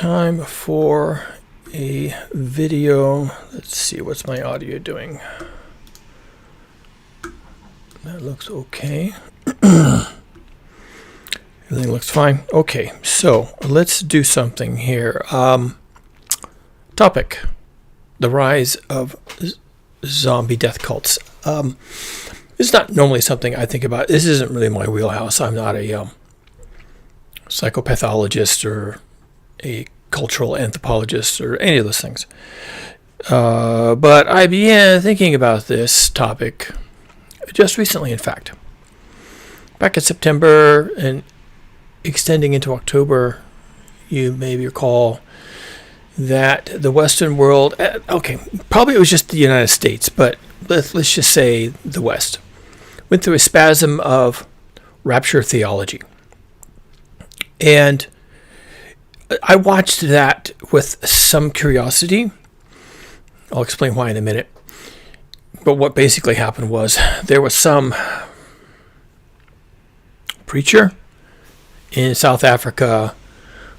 Time for a video. Let's see, what's my audio doing? That looks okay. Everything looks fine. Okay, so let's do something here. Topic: the rise of zombie death cults. This is not normally something I think about. This isn't really my wheelhouse. I'm not a psychopathologist or a cultural anthropologist or any of those things. But I began thinking about this topic just recently, in fact. Back in September and extending into October, you may recall that the Western world, probably it was just the United States, but let's just say the West, went through a spasm of rapture theology. And I watched that with some curiosity. I'll explain why in a minute. But what basically happened was there was some preacher in South Africa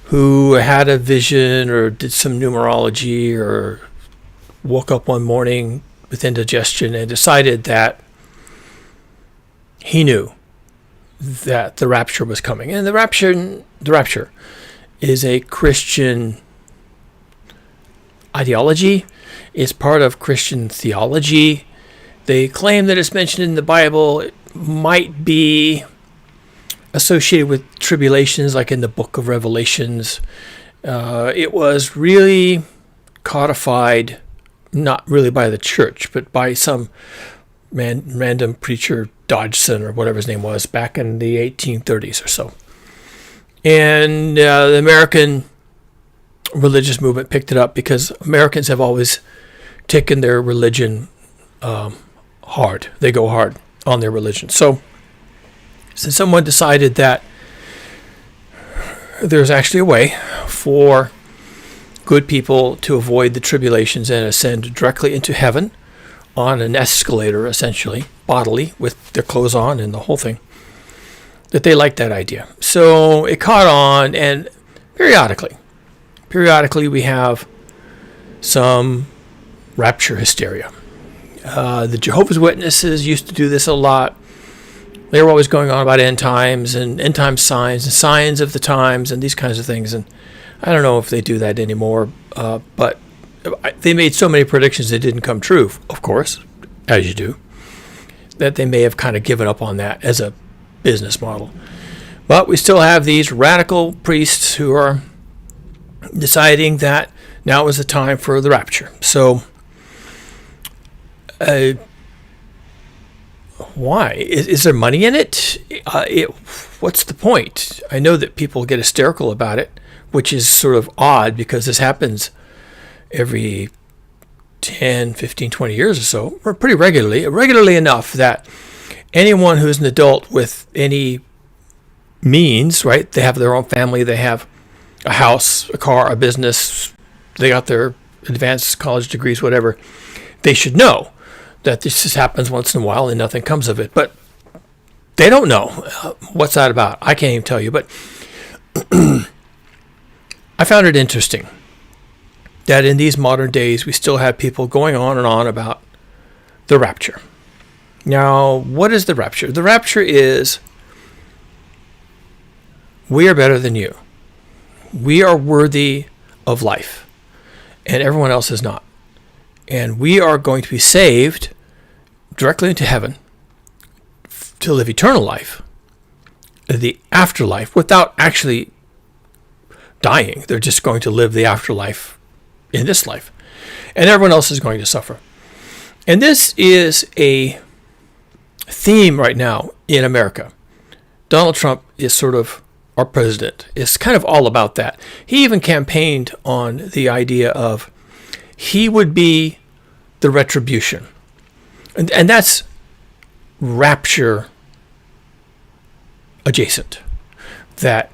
who had a vision or did some numerology or woke up one morning with indigestion and decided that he knew that the rapture was coming. And the rapture is a Christian ideology. It's part of Christian theology. They claim that it's mentioned in the Bible. It might be associated with tribulations, like in the book of Revelations. It was really codified, not really by the church, but by some random preacher, Dodgson or whatever his name was, back in the 1830s or so. And the American religious movement picked it up because Americans have always taken their religion hard. They go hard on their religion. So someone decided that there's actually a way for good people to avoid the tribulations and ascend directly into heaven on an escalator, essentially, bodily, with their clothes on and the whole thing, that they liked that idea. So it caught on, and periodically we have some rapture hysteria. The Jehovah's Witnesses used to do this a lot. They were always going on about end times and end time signs and signs of the times and these kinds of things. And I don't know if they do that anymore, but they made so many predictions that didn't come true, of course, as you do, that they may have kind of given up on that as a business model. But we still have these radical priests who are deciding that now is the time for the rapture. So why? Is there money in it? What's the point? I know that people get hysterical about it, which is sort of odd because this happens every 10, 15, 20 years or so, or pretty regularly enough that anyone who's an adult with any means, right? They have their own family, they have a house, a car, a business, they got their advanced college degrees, whatever. They should know that this just happens once in a while and nothing comes of it. But they don't know. What's that about? I can't even tell you. But I found it interesting that in these modern days, we still have people going on and on about the rapture. Now, what is the rapture? The rapture is, we are better than you. We are worthy of life, and everyone else is not. And we are going to be saved directly into heaven to live eternal life, the afterlife, without actually dying. They're just going to live the afterlife in this life. And everyone else is going to suffer. And this is a theme right now in America. Donald Trump is sort of our president. It's kind of all about that. He even campaigned on the idea of he would be the retribution. And that's rapture adjacent. That,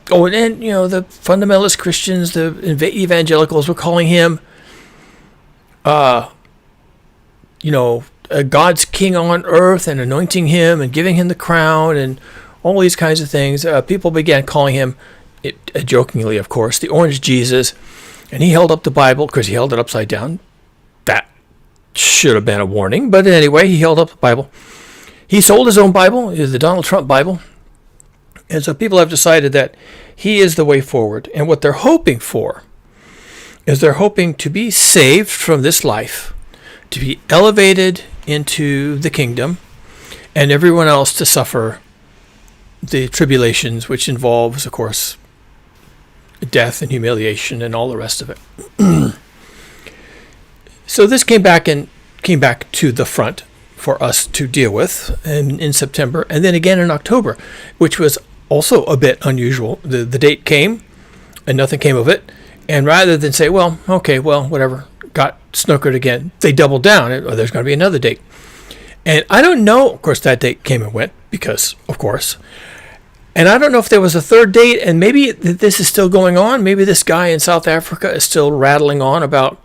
and the fundamentalist Christians, the evangelicals were calling him, God's king on earth and anointing him and giving him the crown and all these kinds of things. People began calling him jokingly, of course, the orange Jesus, and he held up the Bible because he held it upside down. That should have been a warning, but anyway, he held up the Bible. He sold his own Bible, the Donald Trump Bible, and so people have decided that he is the way forward. And what they're hoping for is they're hoping to be saved from this life, to be elevated into the kingdom, and everyone else to suffer the tribulations, which involves, of course, death and humiliation and all the rest of it. So this came back to the front for us to deal with in September, and then again in October, which was also a bit unusual. The date came, and nothing came of it. And rather than say, well, okay, well, whatever, got snookered again, they doubled down. There's going to be another date. And I don't know, of course, that date came and went, because, of course. And I don't know if there was a third date, and maybe this is still going on. Maybe this guy in South Africa is still rattling on about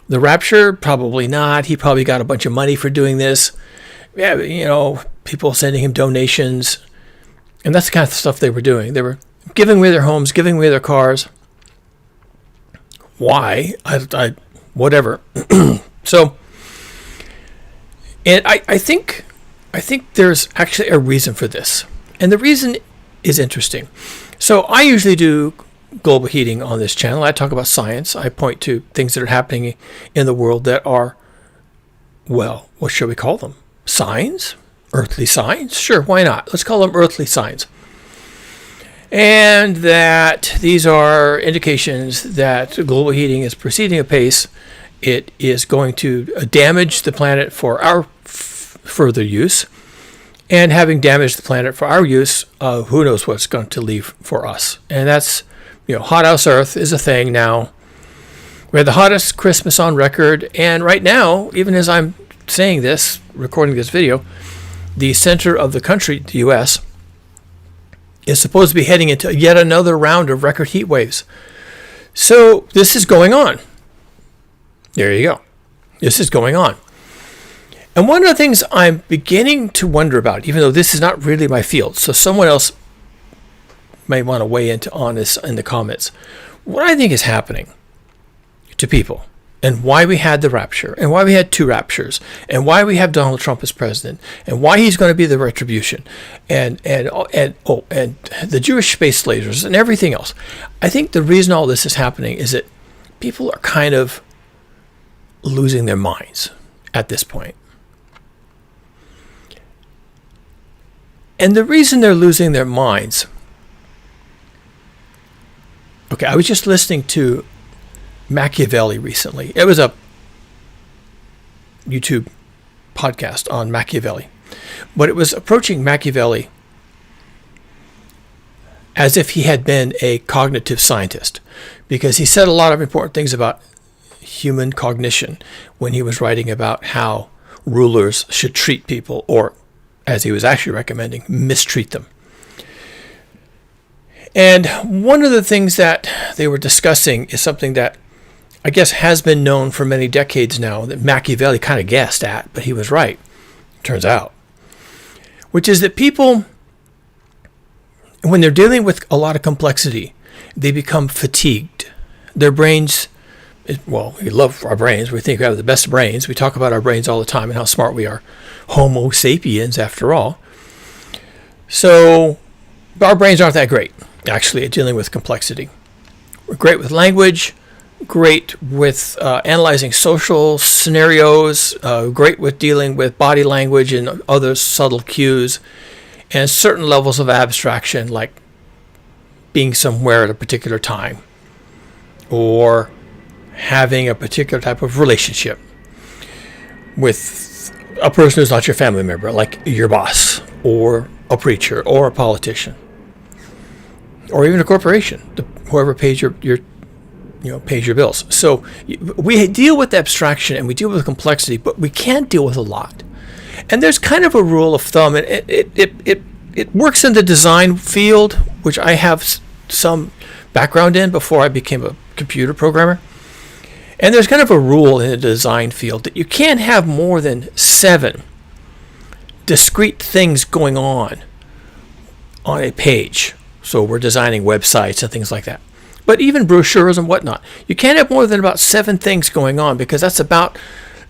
the rapture. Probably not. He probably got a bunch of money for doing this. Yeah, people sending him donations. And that's the kind of stuff they were doing. They were giving away their homes, giving away their cars. Why? I whatever. So, and I think there's actually a reason for this. And the reason is interesting. So I usually do global heating on this channel. I talk about science. I point to things that are happening in the world that are, well, what should we call them? Signs? Earthly signs? Sure, why not? Let's call them earthly signs. And that these are indications that global heating is proceeding apace. It is going to damage the planet for our further use. And having damaged the planet for our use, who knows what's going to leave for us. And that's, hothouse Earth is a thing now. We had the hottest Christmas on record. And right now, even as I'm saying this, recording this video, the center of the country, the U.S., is supposed to be heading into yet another round of record heat waves. So this is going on. There you go. This is going on. And one of the things I'm beginning to wonder about, even though this is not really my field, so someone else may want to weigh on this in the comments, what I think is happening to people, and why we had the rapture, and why we had two raptures, and why we have Donald Trump as president, and why he's going to be the retribution, and the Jewish space lasers, and everything else. I think the reason all this is happening is that people are kind of losing their minds at this point. And the reason they're losing their minds, okay, I was just listening to Machiavelli recently. It was a YouTube podcast on Machiavelli, but it was approaching Machiavelli as if he had been a cognitive scientist, because he said a lot of important things about human cognition when he was writing about how rulers should treat people, or, as he was actually recommending, mistreat them. And one of the things that they were discussing is something that I guess has been known for many decades now, that Machiavelli kind of guessed at, but he was right, turns out, which is that people, when they're dealing with a lot of complexity, they become fatigued. Their brains, well, we love our brains. We think we have the best brains. We talk about our brains all the time and how smart we are. Homo sapiens, after all. So our brains aren't that great, actually, at dealing with complexity. We're great with language, great with analyzing social scenarios, great with dealing with body language and other subtle cues, and certain levels of abstraction, like being somewhere at a particular time, or having a particular type of relationship with a person who's not your family member, like your boss, or a preacher, or a politician, or even a corporation, whoever pays your pays your bills. So we deal with abstraction and we deal with complexity, but we can't deal with a lot. And there's kind of a rule of thumb, and it works in the design field, which I have some background in before I became a computer programmer. And there's kind of a rule in the design field that you can't have more than 7 discrete things going on a page. So we're designing websites and things like that. But even brochures and whatnot, you can't have more than about 7 things going on, because that's about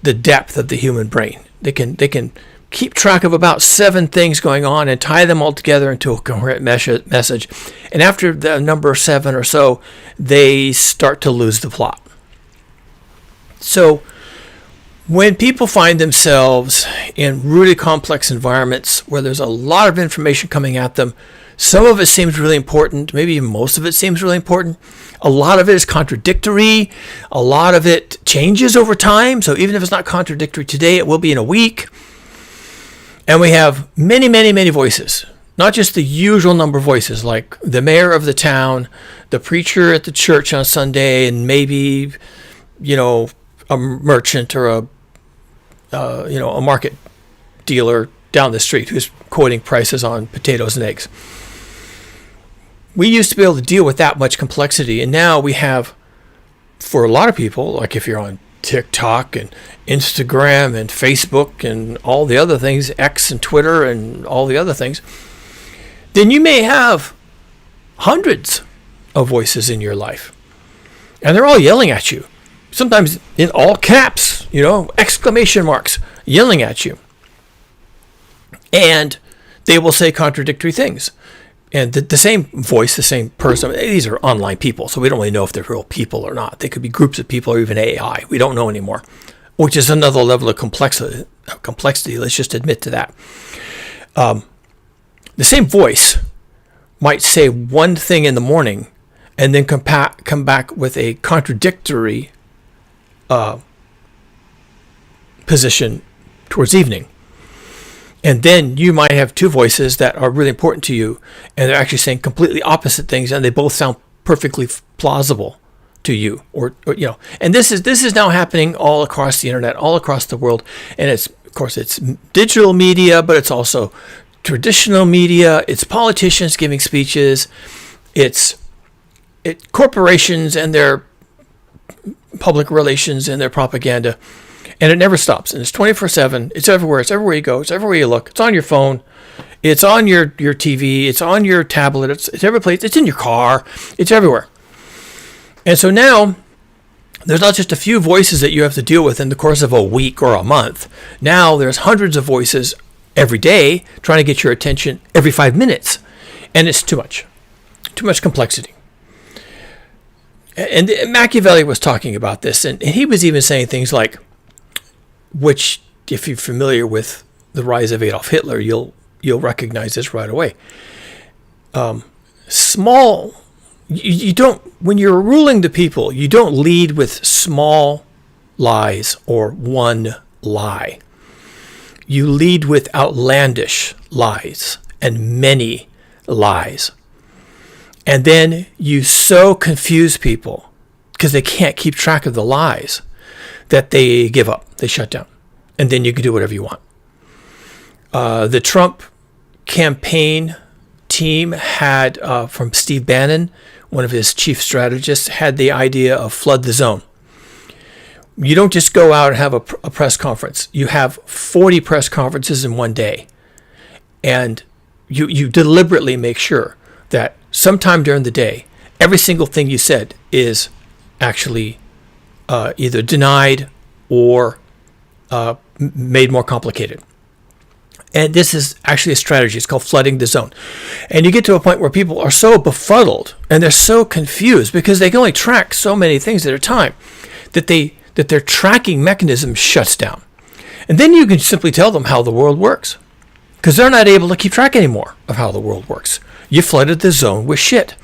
the depth of the human brain. They can keep track of about 7 things going on and tie them all together into a coherent message. And after the number 7 or so, they start to lose the plot. So when people find themselves in really complex environments where there's a lot of information coming at them, some of it seems really important, maybe most of it seems really important. A lot of it is contradictory. A lot of it changes over time. So even if it's not contradictory today, it will be in a week. And we have many, many, many voices. Not just the usual number of voices, like the mayor of the town, the preacher at the church on Sunday, and maybe, a merchant or a market dealer down the street who's quoting prices on potatoes and eggs. We used to be able to deal with that much complexity, and now we have, for a lot of people, like if you're on TikTok and Instagram and Facebook and all the other things, X and Twitter and all the other things, then you may have hundreds of voices in your life, and they're all yelling at you, sometimes in all caps, exclamation marks, yelling at you. And they will say contradictory things. And the same voice, the same person, these are online people, so we don't really know if they're real people or not. They could be groups of people or even AI. We don't know anymore, which is another level of complexity. Let's just admit to that. The same voice might say one thing in the morning and then come back with a contradictory position towards evening. And then you might have 2 voices that are really important to you, and they're actually saying completely opposite things, and they both sound perfectly plausible to you, or And this is now happening all across the internet, all across the world, and it's digital media, but it's also traditional media. It's politicians giving speeches. It's corporations and their public relations and their propaganda. And it never stops. And it's 24/7. It's everywhere. It's everywhere you go. It's everywhere you look. It's on your phone. It's on your TV. It's on your tablet. It's every place. It's in your car. It's everywhere. And so now there's not just a few voices that you have to deal with in the course of a week or a month. Now there's hundreds of voices every day trying to get your attention every 5 minutes. And it's too much. Too much complexity. And Machiavelli was talking about this. And he was even saying things like, which, if you're familiar with the rise of Adolf Hitler, you'll recognize this right away. You don't, when you're ruling the people, you don't lead with small lies or one lie. You lead with outlandish lies and many lies. And then you so confuse people because they can't keep track of the lies that they give up, they shut down, and then you can do whatever you want. The Trump campaign team had, from Steve Bannon, one of his chief strategists, had the idea of flood the zone. You don't just go out and have a press conference. You have 40 press conferences in one day, and you deliberately make sure that sometime during the day, every single thing you said is actually either denied or made more complicated. And this is actually a strategy. It's called flooding the zone. And you get to a point where people are so befuddled and they're so confused because they can only track so many things at a time that their tracking mechanism shuts down. And then you can simply tell them how the world works because they're not able to keep track anymore of how the world works. You flooded the zone with shit.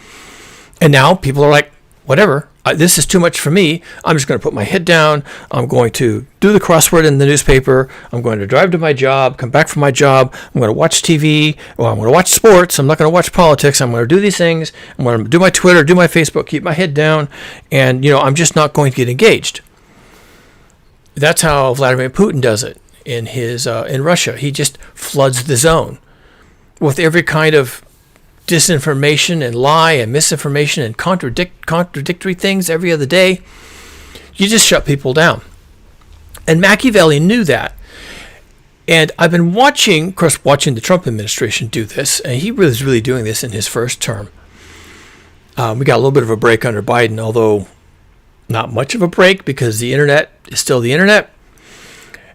And now people are like, whatever, this is too much for me. I'm just going to put my head down. I'm going to do the crossword in the newspaper. I'm going to drive to my job, come back from my job. I'm going to watch TV. Well, I'm going to watch sports. I'm not going to watch politics. I'm going to do these things. I'm going to do my Twitter, do my Facebook, keep my head down. And, I'm just not going to get engaged. That's how Vladimir Putin does it in Russia. He just floods the zone with every kind of disinformation and lie and misinformation and contradictory things every other day. You just shut people down. And Machiavelli knew that. And I've been watching the Trump administration do this, and he was really doing this in his first term We got a little bit of a break under Biden, although not much of a break because the internet is still the internet.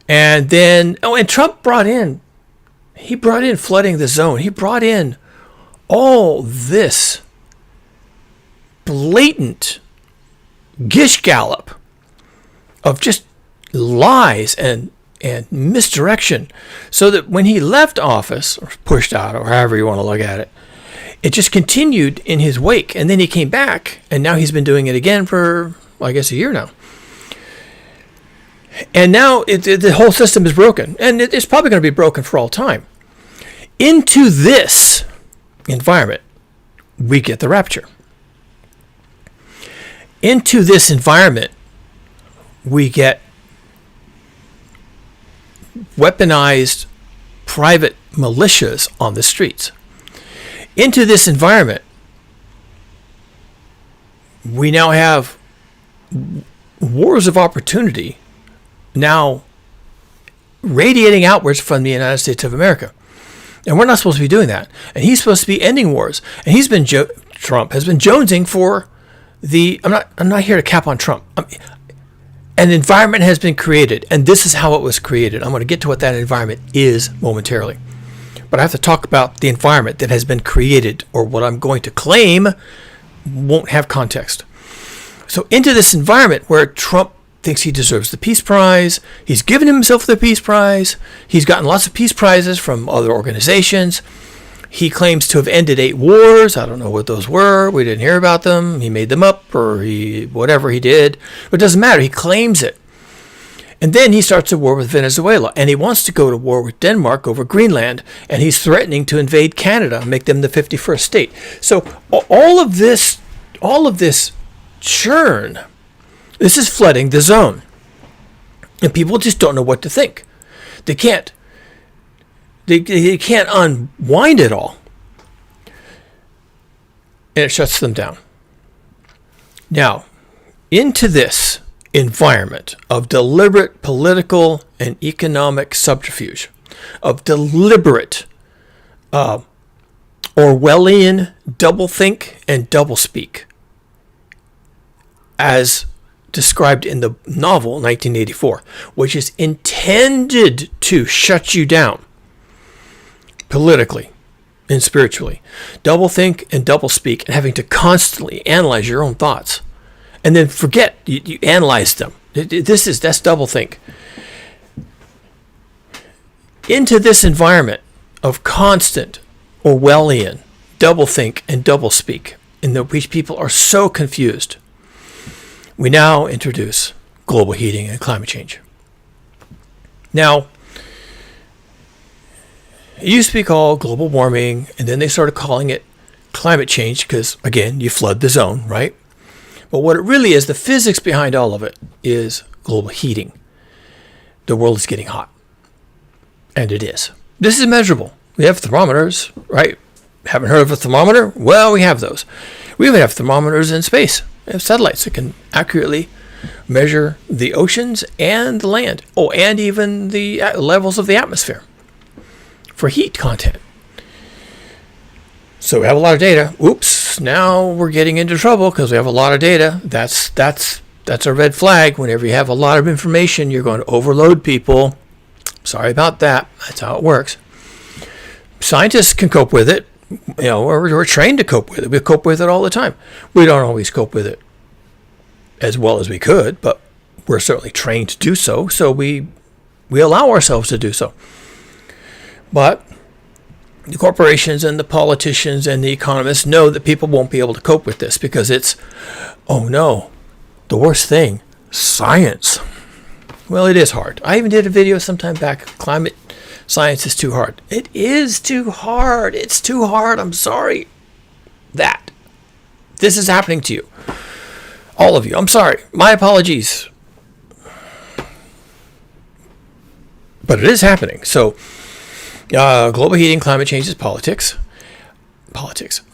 And then, and Trump brought in flooding the zone. He brought in all this blatant gish gallop of just lies and misdirection, so that when he left office, or pushed out, or however you want to look at it, it just continued in his wake. And then he came back, and now he's been doing it again for, well, I guess, a year now. And now the whole system is broken, and it's probably going to be broken for all time. Into this environment, we get the rapture. Into this environment, we get weaponized private militias on the streets. Into this environment, we now have wars of opportunity now radiating outwards from the United States of America. And we're not supposed to be doing that. And he's supposed to be ending wars. And Trump has been jonesing for I'm not here to cap on Trump. An environment has been created, and this is how it was created. I'm going to get to what that environment is momentarily. But I have to talk about the environment that has been created, or what I'm going to claim won't have context. So into this environment where Trump thinks he deserves the Peace Prize, he's given himself the Peace Prize, he's gotten lots of peace prizes from other organizations. He claims to have ended 8 wars. I don't know what those were. We didn't hear about them. He made them up, or whatever he did. But it doesn't matter. He claims it. And then he starts a war with Venezuela. And he wants to go to war with Denmark over Greenland. And he's threatening to invade Canada and make them the 51st state. So all of this churn, this is flooding the zone. And people just don't know what to think. They can't unwind it all. And it shuts them down. Now, into this environment of deliberate political and economic subterfuge, of deliberate Orwellian doublethink and doublespeak, as described in the novel 1984, which is intended to shut you down politically and spiritually. Doublethink and doublespeak, and having to constantly analyze your own thoughts and then forget you analyze them. That's doublethink. Into this environment of constant Orwellian doublethink and doublespeak, in which people are so confused, we now introduce global heating and climate change. Now, it used to be called global warming, and then they started calling it climate change because, again, you flood the zone, right? But what it really is, the physics behind all of it, is global heating. The world is getting hot. And it is. This is measurable. We have thermometers, right? Haven't heard of a thermometer? Well, we have those. We even have thermometers in space. We have satellites that can accurately measure the oceans and the land. Oh, and even the levels of the atmosphere for heat content. So we have a lot of data. Oops, now we're getting into trouble because we have a lot of data. That's a red flag. Whenever you have a lot of information, you're going to overload people. Sorry about that. That's how it works. Scientists can cope with it. You know, we're trained to cope with it. We cope with it all the time. We don't always cope with it as well as we could, but we're certainly trained to do so. So we allow ourselves to do so. But the corporations and the politicians and the economists know that people won't be able to cope with this because it's, oh no, the worst thing, science. Well, it is hard. I even did a video sometime back, climate science is too hard. It is too hard. It's too hard. I'm sorry that this is happening to you. All of you. I'm sorry. My apologies. But it is happening. So, global heating, climate change is politics.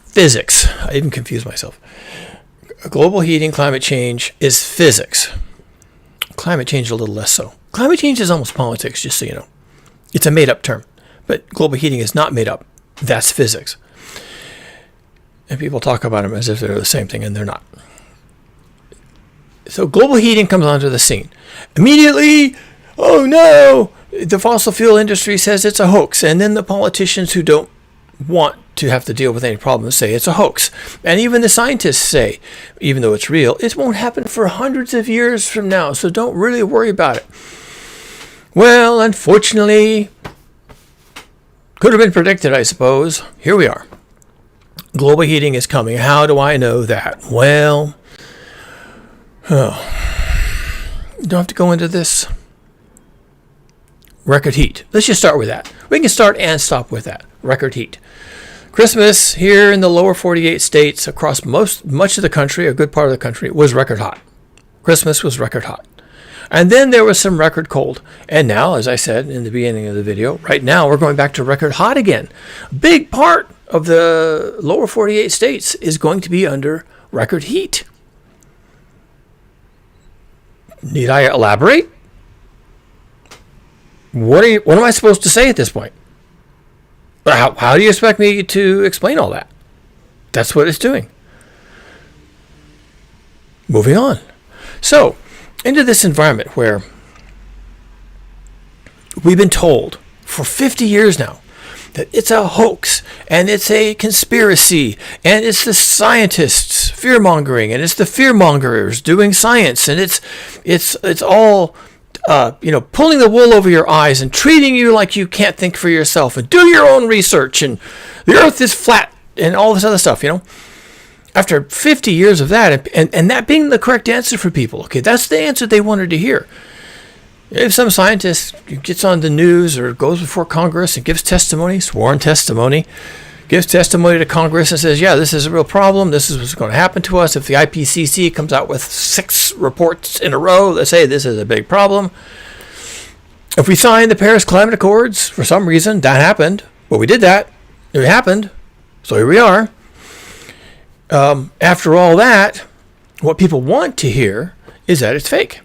Physics. I even confused myself. Global heating, climate change is physics. Climate change a little less so. Climate change is almost politics, just so you know. It's a made-up term. But global heating is not made up. That's physics. And people talk about them as if they're the same thing, and they're not. So global heating comes onto the scene. Immediately, oh no, the fossil fuel industry says it's a hoax. And then the politicians who don't want to have to deal with any problems say it's a hoax. And even the scientists say, even though it's real, it won't happen for hundreds of years from now, so don't really worry about it. Well, unfortunately, could have been predicted, I suppose. Here we are. Global heating is coming. How do I know that? Well, you don't have to go into this. Record heat. Let's just start with that. We can start and stop with that. Record heat. Christmas here in the lower 48 states, across much of the country, a good part of the country, was record hot. Christmas was record hot. And then there was some record cold. And now, as I said in the beginning of the video, right now we're going back to record hot again. A big part of the lower 48 states is going to be under record heat. Need I elaborate? What am I supposed to say at this point? How do you expect me to explain all that? That's what it's doing. Moving on. So, into this environment where we've been told for 50 years now that it's a hoax and it's a conspiracy and it's the scientists fear-mongering and it's the fear-mongers doing science and it's all pulling the wool over your eyes and treating you like you can't think for yourself and do your own research and the earth is flat and all this other stuff, After 50 years of that, and that being the correct answer for people, okay, that's the answer they wanted to hear. If some scientist gets on the news or goes before Congress and gives testimony, sworn testimony, gives testimony to Congress and says, yeah, this is a real problem, this is what's going to happen to us. If the IPCC comes out with 6 reports in a row that say this is a big problem. If we sign the Paris Climate Accords, for some reason, that happened. Well, we did that. It happened. So here we are. After all that, what people want to hear is that it's fake.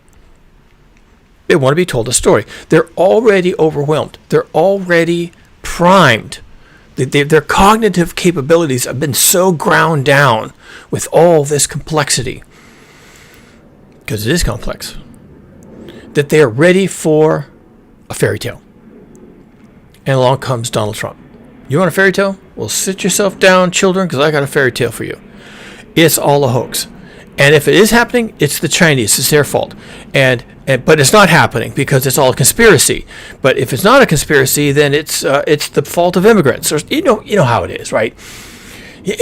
They want to be told a story. They're already overwhelmed. They're already primed. Their cognitive capabilities have been so ground down with all this complexity, because it is complex, that they are ready for a fairy tale. And along comes Donald Trump. You want a fairy tale? Well, sit yourself down, children, because I got a fairy tale for you. It's all a hoax. And if it is happening, it's the Chinese. It's their fault. But it's not happening because it's all a conspiracy. But if it's not a conspiracy, then it's the fault of immigrants. Or, you know how it is, right?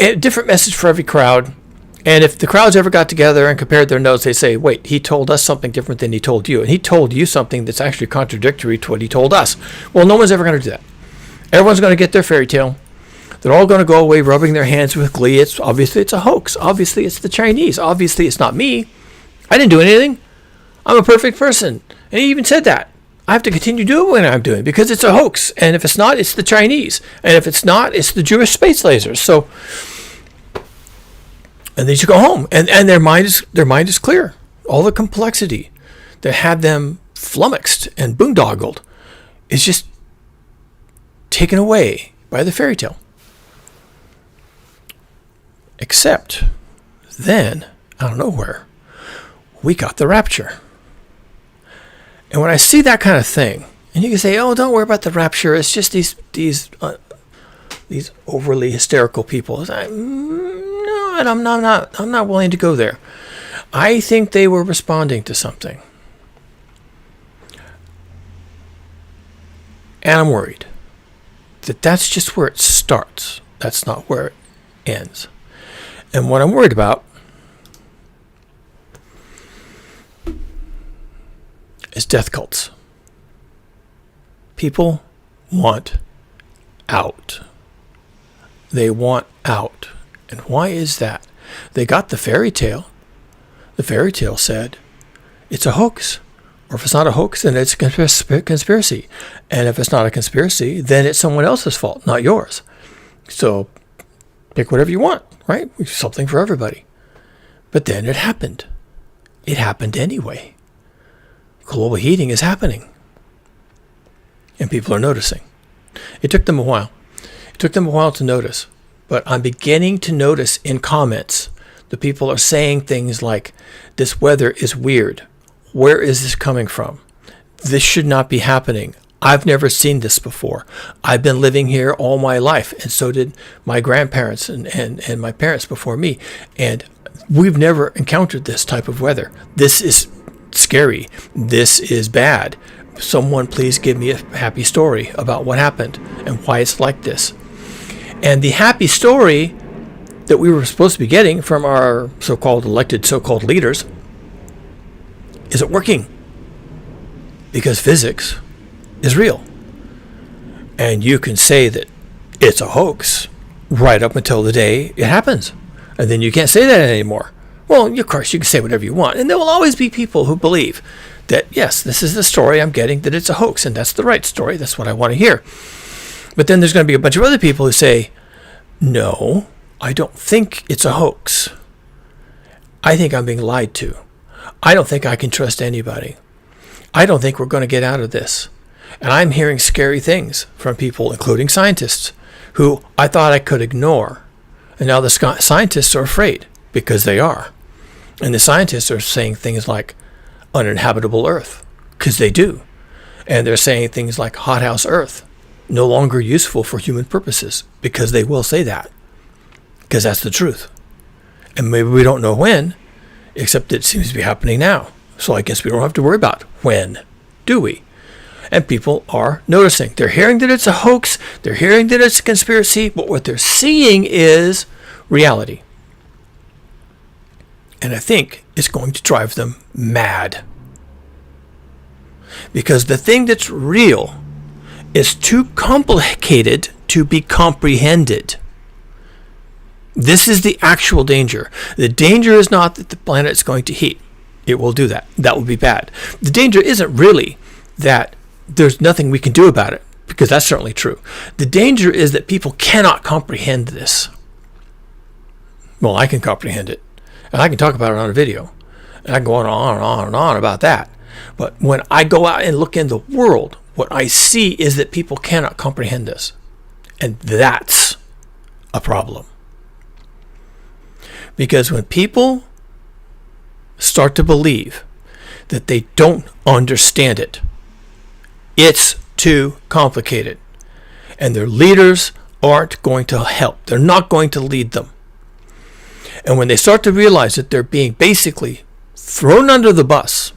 A different message for every crowd. And if the crowds ever got together and compared their notes, they say, wait, he told us something different than he told you. And he told you something that's actually contradictory to what he told us. Well, no one's ever going to do that. Everyone's going to get their fairy tale. They're all going to go away rubbing their hands with glee. Obviously it's a hoax. Obviously it's the Chinese. Obviously it's not me. I didn't do anything. I'm a perfect person. And he even said that. I have to continue doing what I'm doing because it's a hoax. And if it's not, it's the Chinese. And if it's not, it's the Jewish space lasers. So, and they should go home. And their mind is clear. All the complexity that had them flummoxed and boondoggled is just taken away by the fairy tale. Except then, out of nowhere, we got the rapture. And when I see that kind of thing, and you can say, "Oh, don't worry about the rapture. It's just these overly hysterical people." No, and I'm not willing to go there. I think they were responding to something, and I'm worried that that's just where it starts. That's not where it ends. And what I'm worried about is death cults. People want out. They want out. And why is that? They got the fairy tale. The fairy tale said it's a hoax. Or if it's not a hoax, then it's a conspiracy. And if it's not a conspiracy, then it's someone else's fault, not yours. So pick whatever you want, right? Something for everybody. But then it happened. It happened anyway. Global heating is happening. And people are noticing. It took them a while. It took them a while to notice. But I'm beginning to notice in comments, the people are saying things like, this weather is weird. Where is this coming from? This should not be happening. I've never seen this before. I've been living here all my life, and so did my grandparents and my parents before me. And we've never encountered this type of weather. This is scary. This is bad. Someone please give me a happy story about what happened and why it's like this. And the happy story that we were supposed to be getting from our so-called elected so-called leaders isn't working, because physics is real. And you can say that it's a hoax right up until the day it happens. And then you can't say that anymore. Well, of course, you can say whatever you want. And there will always be people who believe that, yes, this is the story I'm getting, that it's a hoax, and that's the right story. That's what I want to hear. But then there's going to be a bunch of other people who say, no, I don't think it's a hoax. I think I'm being lied to. I don't think I can trust anybody. I don't think we're going to get out of this. And I'm hearing scary things from people, including scientists, who I thought I could ignore. And now the scientists are afraid, because they are. And the scientists are saying things like uninhabitable Earth, because they do. And they're saying things like hothouse Earth, no longer useful for human purposes, because they will say that, because that's the truth. And maybe we don't know when, except it seems to be happening now. So I guess we don't have to worry about when, do we? And people are noticing. They're hearing that it's a hoax. They're hearing that it's a conspiracy. But what they're seeing is reality. And I think it's going to drive them mad. Because the thing that's real is too complicated to be comprehended. This is the actual danger. The danger is not that the planet is going to heat. It will do that. That will be bad. The danger isn't really that there's nothing we can do about it, because that's certainly true. The danger is that people cannot comprehend this. Well, I can comprehend it, and I can talk about it on a video, and I can go on and on and on and on about that. But when I go out and look in the world, what I see is that people cannot comprehend this, and that's a problem. Because when people start to believe that they don't understand it, it's too complicated. And their leaders aren't going to help. They're not going to lead them. And when they start to realize that they're being basically thrown under the bus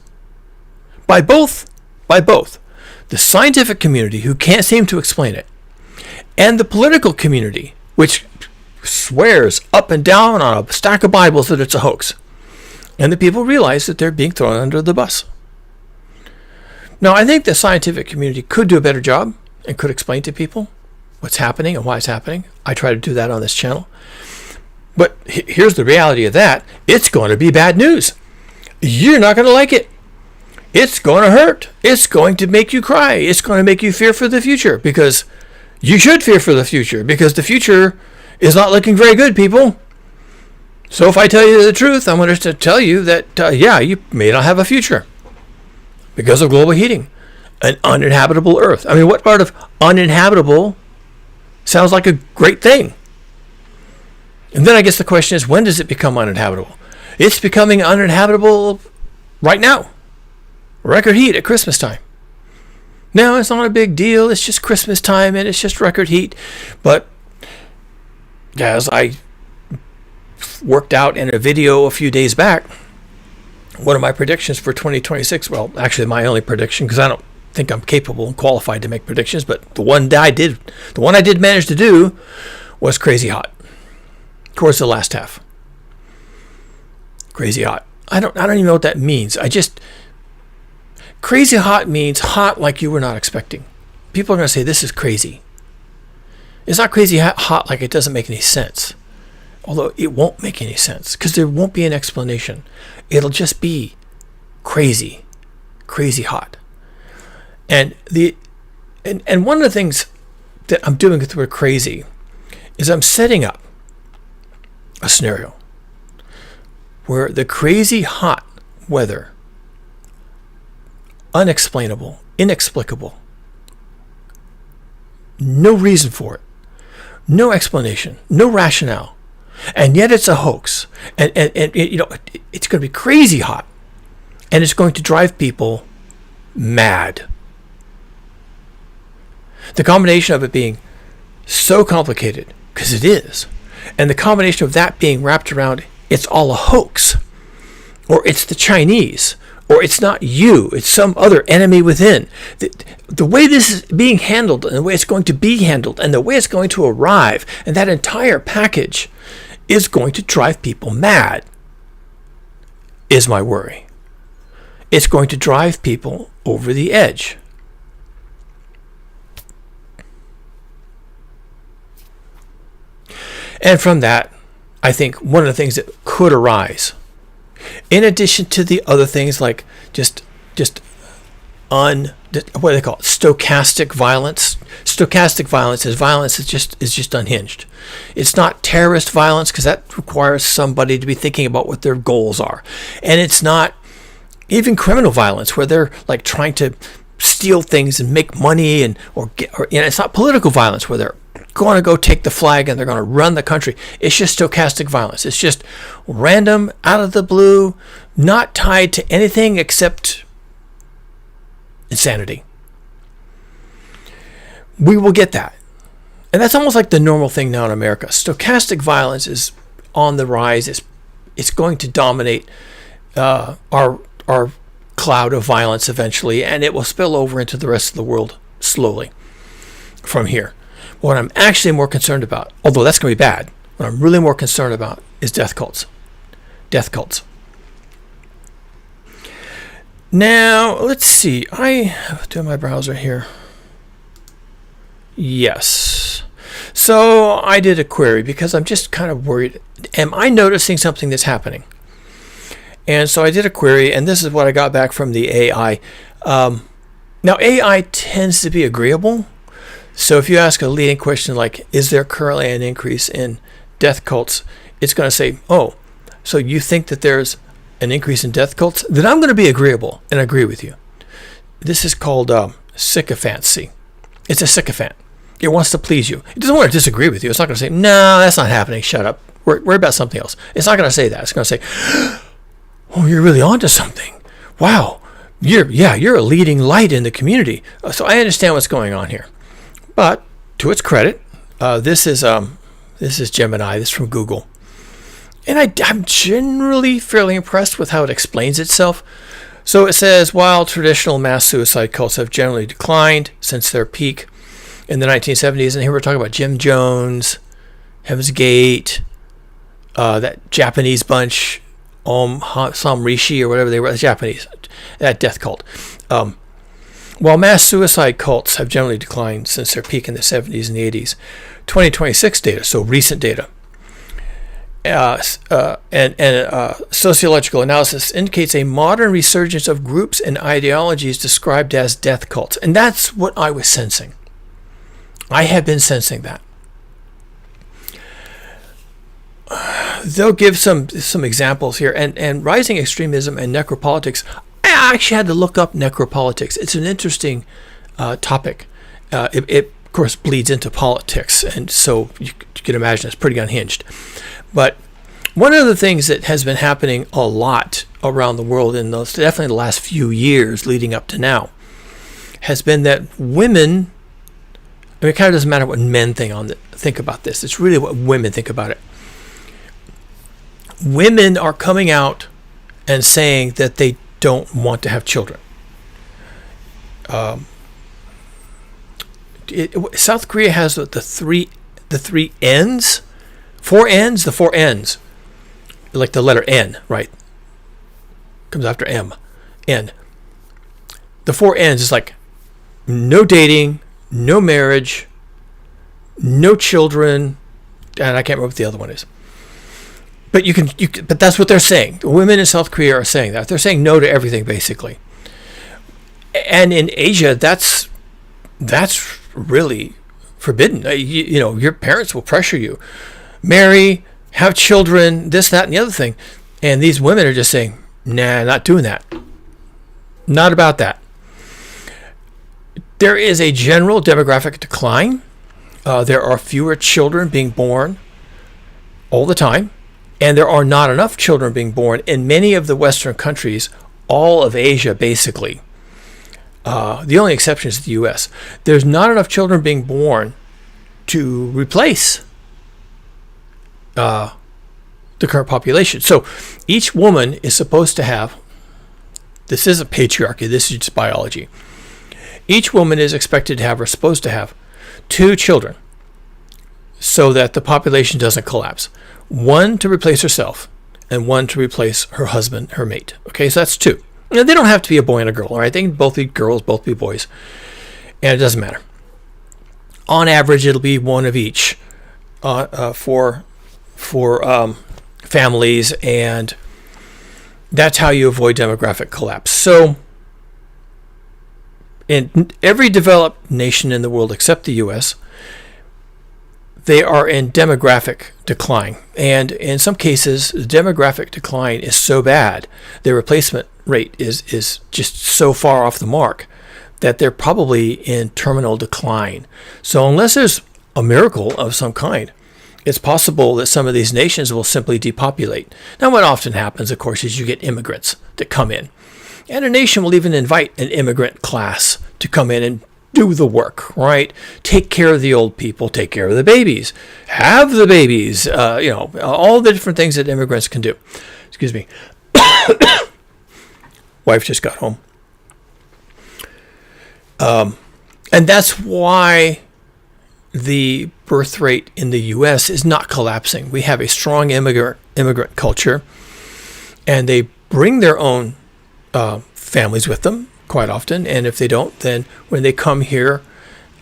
by both the scientific community, who can't seem to explain it, and the political community, which swears up and down on a stack of Bibles that it's a hoax, and the people realize that they're being thrown under the bus. Now, I think the scientific community could do a better job and could explain to people what's happening and why it's happening. I try to do that on this channel. But here's the reality of that. It's going to be bad news. You're not going to like it. It's going to hurt. It's going to make you cry. It's going to make you fear for the future, because you should fear for the future, because the future is not looking very good, people. So if I tell you the truth, I'm going to tell you that, you may not have a future because of global heating. An uninhabitable Earth. I mean, what part of uninhabitable sounds like a great thing? And then I guess the question is, when does it become uninhabitable? It's becoming uninhabitable right now. Record heat at Christmas time. Now, it's not a big deal. It's just Christmas time and it's just record heat. But as I worked out in a video a few days back, one of my predictions for 2026, well, actually my only prediction, because I don't think I'm capable and qualified to make predictions, but the one I did manage to do was crazy hot. Towards the last half. Crazy hot. I don't even know what that means. Crazy hot means hot like you were not expecting. People are going to say this is crazy. It's not crazy hot like it doesn't make any sense. Although it won't make any sense, because there won't be an explanation. It'll just be crazy hot. And one of the things that I'm doing with the word crazy is I'm setting up a scenario where the crazy hot weather, unexplainable, inexplicable, no reason for it, no explanation, no rationale. And yet it's a hoax. And it's going to be crazy hot. And it's going to drive people mad. The combination of it being so complicated, because it is, and the combination of that being wrapped around it's all a hoax, or it's the Chinese, or it's not you, it's some other enemy within. The way this is being handled, and the way it's going to be handled, and the way it's going to arrive, and that entire package is going to drive people mad, is my worry. It's going to drive people over the edge. And from that, I think one of the things that could arise, in addition to the other things like what do they call it? Stochastic violence. Stochastic violence is violence that is just unhinged. It's not terrorist violence, because that requires somebody to be thinking about what their goals are. And it's not even criminal violence, where they're like trying to steal things and make money, or it's not political violence, where they're going to go take the flag and they're going to run the country. It's just stochastic violence. It's just random, out of the blue, not tied to anything except insanity. We will get that. And that's almost like the normal thing now in America. Stochastic violence is on the rise. It's going to dominate our cloud of violence eventually, and it will spill over into the rest of the world slowly from here. What I'm actually more concerned about, although that's going to be bad, what I'm really more concerned about is death cults. Death cults. Now, let's see. I do my browser here. Yes. So I did a query because I'm just kind of worried. Am I noticing something that's happening? And so I did a query, and this is what I got back from the AI. Now, AI tends to be agreeable. So if you ask a leading question like, is there currently an increase in death cults? It's going to say, oh, so you think that there's an increase in death cults? Then I'm going to be agreeable and agree with you. This is called sycophancy. It's a sycophant. It wants to please you. It doesn't want to disagree with you. It's not going to say, no, that's not happening. Shut up. Worry about something else. It's not going to say that. It's going to say, oh, you're really onto something. Wow. You're a leading light in the community. So I understand what's going on here. But to its credit, this is Gemini. This is from Google. And I'm generally fairly impressed with how it explains itself. So it says, while traditional mass suicide cults have generally declined since their peak in the 1970s, and here we're talking about Jim Jones, Heaven's Gate, that Japanese bunch, Sam Rishi or whatever they were, Japanese, that death cult. While mass suicide cults have generally declined since their peak in the 70s and the 80s, 2026 data, so recent data, and sociological analysis indicates a modern resurgence of groups and ideologies described as death cults. And that's what I was sensing. I have been sensing that. They'll give some examples here. And rising extremism and necropolitics, I actually had to look up necropolitics. It's an interesting topic. It, of course, bleeds into politics. And so you can imagine it's pretty unhinged. But one of the things that has been happening a lot around the world in those, definitely the last few years leading up to now, has been that women, I mean, it kind of doesn't matter what men think about this. It's really what women think about it. Women are coming out and saying that they don't want to have children. South Korea has the three N's. The four N's, like the letter N, right? Comes after M. N. The four N's is like no dating, no marriage, no children, and I can't remember what the other one is. But but that's what they're saying. The women in South Korea are saying that. They're saying no to everything, basically. And in Asia, that's really forbidden. You know, your parents will pressure you. Marry, have children, this, that, and the other thing. And these women are just saying, nah, not doing that. Not about that. There is a general demographic decline There are fewer children being born all the time, and there are not enough children being born in many of the Western countries, all of Asia basically. The only exception is the U.S. There's not enough children being born to replace the current population. So each woman is supposed to have, this isn't patriarchy, this is just biology. Each woman is expected to have, or supposed to have, 2 children so that the population doesn't collapse. 1 to replace herself and 1 to replace her husband, her mate. Okay, so that's 2. Now, they don't have to be a boy and a girl, all right? They can both be girls, both be boys, and it doesn't matter. On average, it'll be 1 of each for families, and that's how you avoid demographic collapse. So in every developed nation in the world except the U.S., they are in demographic decline. And in some cases, the demographic decline is so bad, their replacement rate is just so far off the mark that they're probably in terminal decline. So unless there's a miracle of some kind, it's possible that some of these nations will simply depopulate. Now, what often happens, of course, is you get immigrants that come in. And a nation will even invite an immigrant class to come in and do the work, right? Take care of the old people, take care of the babies, have the babies, all the different things that immigrants can do. Excuse me. Wife just got home. And that's why the birth rate in the U.S. is not collapsing. We have a strong immigrant culture, and they bring their own families with them quite often. And if they don't, then when they come here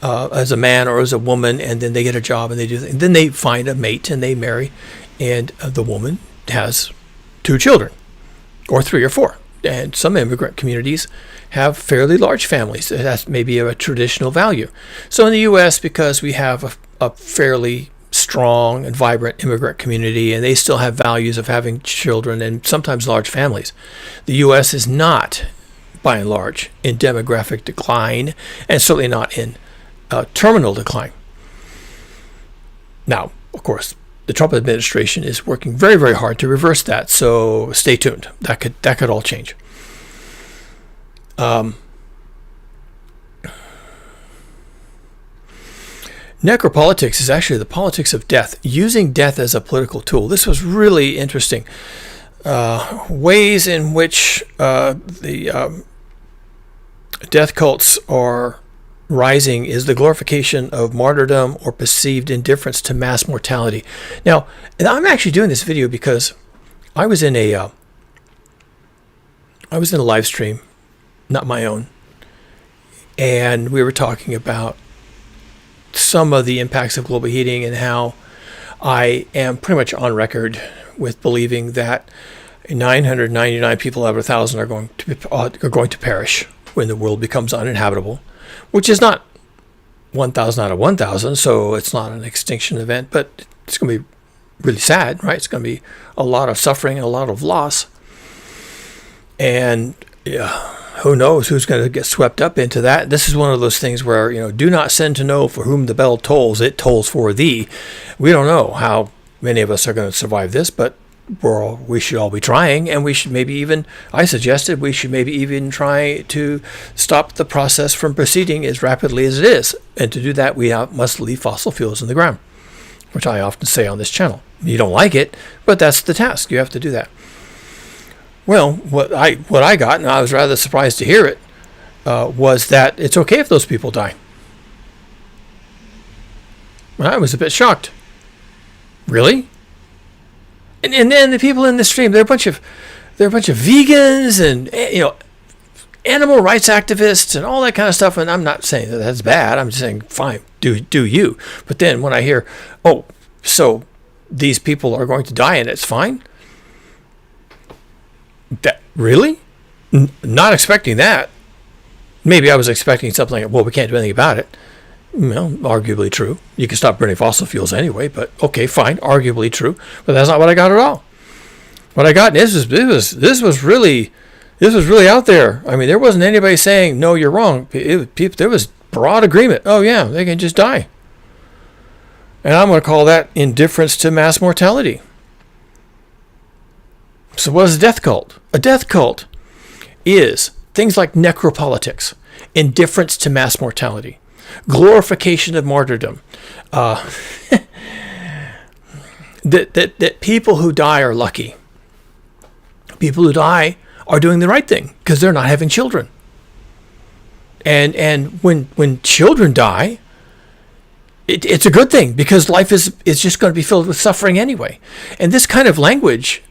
as a man or as a woman, and then they get a job and they do things, then they find a mate and they marry, and the woman has 2 children, or 3 or 4. And some immigrant communities have fairly large families. That's maybe a traditional value. So in the U.S., because we have a fairly strong and vibrant immigrant community, and they still have values of having children and sometimes large families, the U.S. is not, by and large, in demographic decline, and certainly not in terminal decline. Now, of course, the Trump administration is working very, very hard to reverse that. So stay tuned. That could all change. Necropolitics is actually the politics of death, using death as a political tool. This was really interesting. Ways in which the death cults are rising is the glorification of martyrdom or perceived indifference to mass mortality. Now, I'm actually doing this video because I was in a live stream, not my own, and we were talking about some of the impacts of global heating and how I am pretty much on record with believing that 999 people out of 1,000 are going to perish when the world becomes uninhabitable, which is not 1,000 out of 1,000, so it's not an extinction event, but it's going to be really sad, right? It's going to be a lot of suffering and a lot of loss. And who knows who's going to get swept up into that. This is one of those things where, do not send to know for whom the bell tolls, it tolls for thee. We don't know how many of us are going to survive this, but we should all be trying, and we should maybe even, I suggested we should maybe even try to stop the process from proceeding as rapidly as it is. And to do that, we must leave fossil fuels in the ground, which I often say on this channel. You don't like it, but that's the task. You have to do that. Well, what I got, and I was rather surprised to hear it, was that it's okay if those people die. I was a bit shocked. Really? And then the people in the stream, they're a bunch of vegans and animal rights activists and all that kind of stuff. And I'm not saying that that's bad. I'm just saying, fine, do you. But then when I hear, so these people are going to die and it's fine. That really? Not expecting that. Maybe I was expecting something like, well, we can't do anything about it. Well, arguably true. You can stop burning fossil fuels anyway, but okay, fine, arguably true. But that's not what I got at all. What I got, this was really out there. I mean, there wasn't anybody saying, no, you're wrong. There was broad agreement. Oh yeah, they can just die. And I'm going to call that indifference to mass mortality. So what is a death cult? A death cult is things like necropolitics, indifference to mass mortality, glorification of martyrdom, that people who die are lucky. People who die are doing the right thing because they're not having children. And when children die, it's a good thing because life is just going to be filled with suffering anyway. And this kind of language,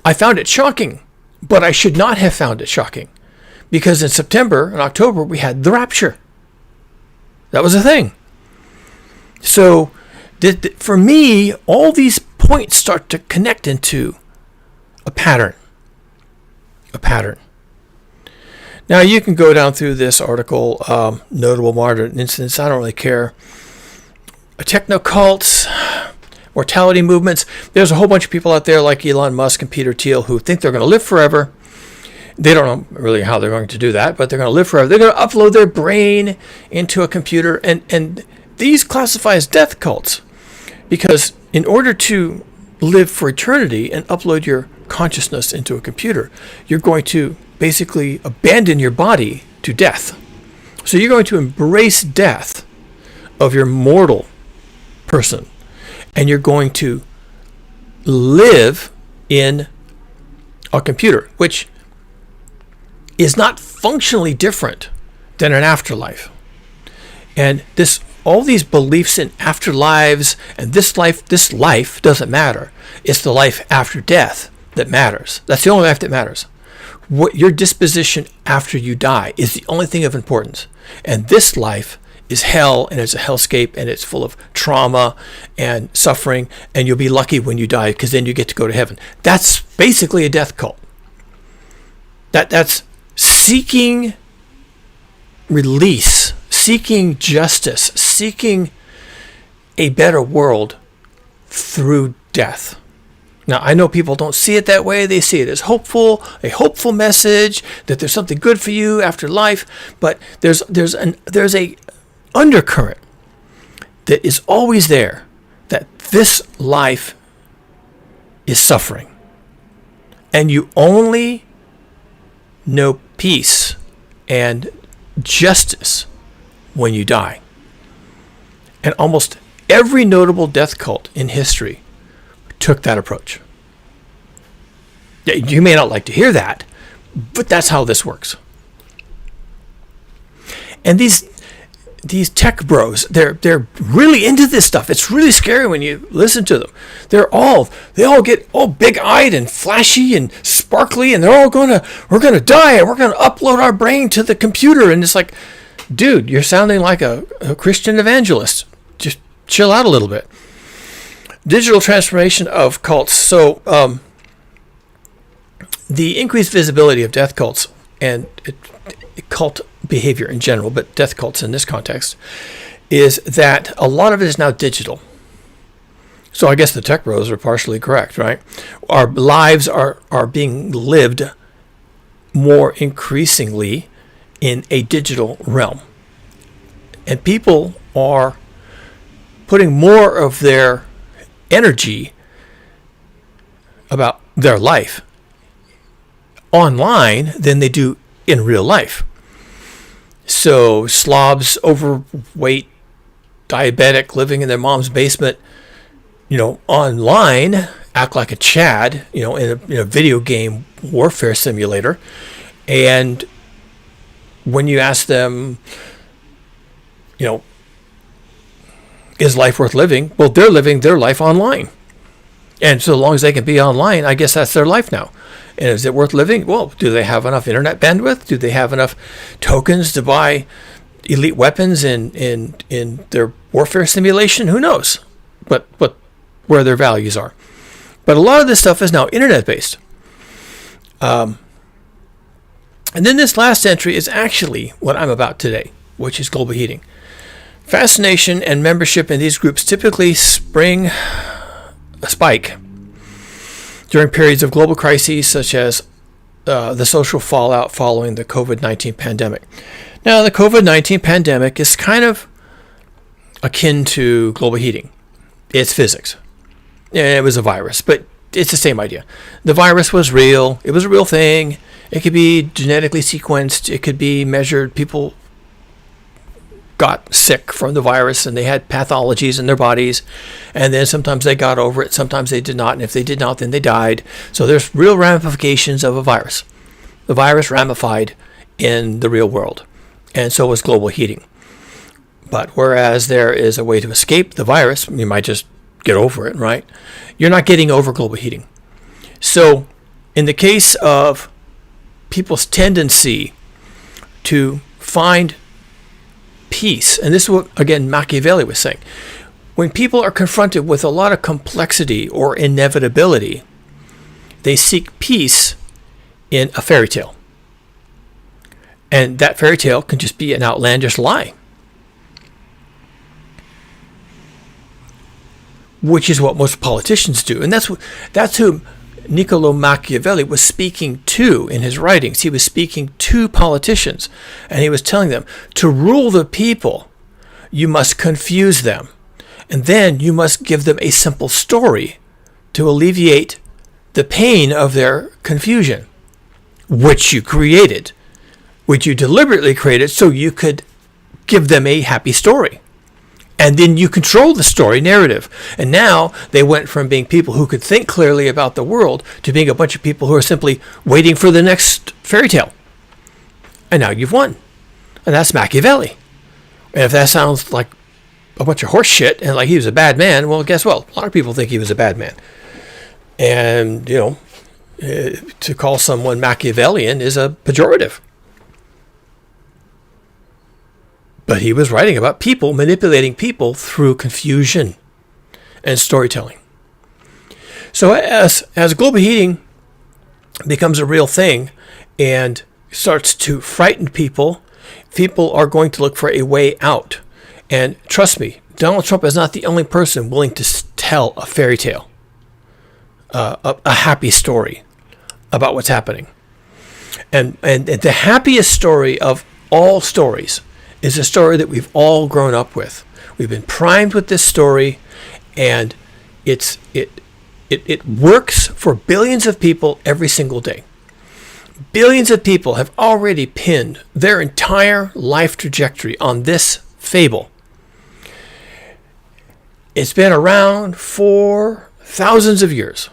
I found it shocking, but I should not have found it shocking because in September and October we had the rapture. That was a thing. So for me, all these points start to connect into a pattern. A pattern. Now you can go down through this article, notable martyrdom incidents. I don't really care. Techno-cults, mortality movements. There's a whole bunch of people out there like Elon Musk and Peter Thiel who think they're going to live forever. They don't know really how they're going to do that, but they're going to live forever. They're going to upload their brain into a computer, and these classify as death cults because in order to live for eternity and upload your consciousness into a computer, you're going to basically abandon your body to death. So you're going to embrace death of your mortal person, and you're going to live in a computer, which is not functionally different than an afterlife. And all these beliefs in afterlives and this life doesn't matter. It's the life after death that matters. That's the only life that matters. What your disposition after you die is the only thing of importance. And this life is hell, and it's a hellscape, and it's full of trauma and suffering, and you'll be lucky when you die because then you get to go to heaven. That's basically a death cult. That's seeking release, seeking justice, seeking a better world through death. Now, I know people don't see it that way. They see it as hopeful, a hopeful message that there's something good for you after life. But there's a undercurrent that is always there, that this life is suffering. And you only know peace and justice when you die. And almost every notable death cult in history took that approach. You may not like to hear that, but that's how this works. And these tech bros, they're really into this stuff. It's really scary when you listen to them. They all get all big-eyed and flashy and sparkly, and we're gonna die, and we're gonna upload our brain to the computer. And it's like, dude, you're sounding like a Christian evangelist. Just chill out a little bit. Digital transformation of cults. So the increased visibility of death cults and cult behavior in general, but death cults in this context, is that a lot of it is now digital. So I guess the tech bros are partially correct, right? Our lives are being lived more increasingly in a digital realm. And people are putting more of their energy about their life online than they do in real life. So slobs, overweight, diabetic, living in their mom's basement, online, act like a Chad, in a video game warfare simulator. And when you ask them, is life worth living? Well, they're living their life online. And so long as they can be online, I guess that's their life now. And is it worth living? Well, do they have enough internet bandwidth? Do they have enough tokens to buy elite weapons in their warfare simulation? Who knows? But where their values are. But a lot of this stuff is now internet-based. And then this last entry is actually what I'm about today, which is global heating. Fascination and membership in these groups typically spike during periods of global crises such as the social fallout following the COVID-19 pandemic. Now, the COVID-19 pandemic is kind of akin to global heating. It's physics. It was a virus, but it's the same idea. The virus was real. It was a real thing. It could be genetically sequenced. It could be measured. People got sick from the virus and they had pathologies in their bodies. And then sometimes they got over it. Sometimes they did not. And if they did not, then they died. So there's real ramifications of a virus. The virus ramified in the real world. And so was global heating. But whereas there is a way to escape the virus, you might just get over it, right? You're not getting over global heating. So in the case of people's tendency to find peace, and this is what, again, Machiavelli was saying, when people are confronted with a lot of complexity or inevitability, they seek peace in a fairy tale. And that fairy tale can just be an outlandish lie, which is what most politicians do. And that's who Niccolo Machiavelli was speaking to in his writings. He was speaking to politicians, and he was telling them, to rule the people, you must confuse them. And then you must give them a simple story to alleviate the pain of their confusion, which you created, which you deliberately created so you could give them a happy story. And then you control the story narrative. And now they went from being people who could think clearly about the world to being a bunch of people who are simply waiting for the next fairy tale. And now you've won. And that's Machiavelli. And if that sounds like a bunch of horse shit and like he was a bad man, well, guess what? A lot of people think he was a bad man. And, to call someone Machiavellian is a pejorative. But he was writing about people manipulating people through confusion and storytelling. So as global heating becomes a real thing and starts to frighten people, people are going to look for a way out. And trust me, Donald Trump is not the only person willing to tell a fairy tale, a happy story about what's happening. And the happiest story of all stories is a story that we've all grown up with. We've been primed with this story, and it works for billions of people every single day. Billions of people have already pinned their entire life trajectory on this fable. It's been around for thousands of years,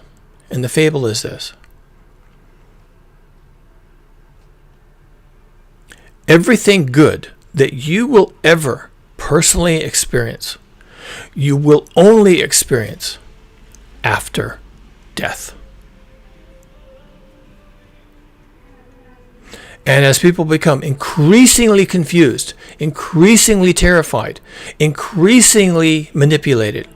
and the fable is this. Everything good that you will ever personally experience, you will only experience after death. And as people become increasingly confused, increasingly terrified, increasingly manipulated,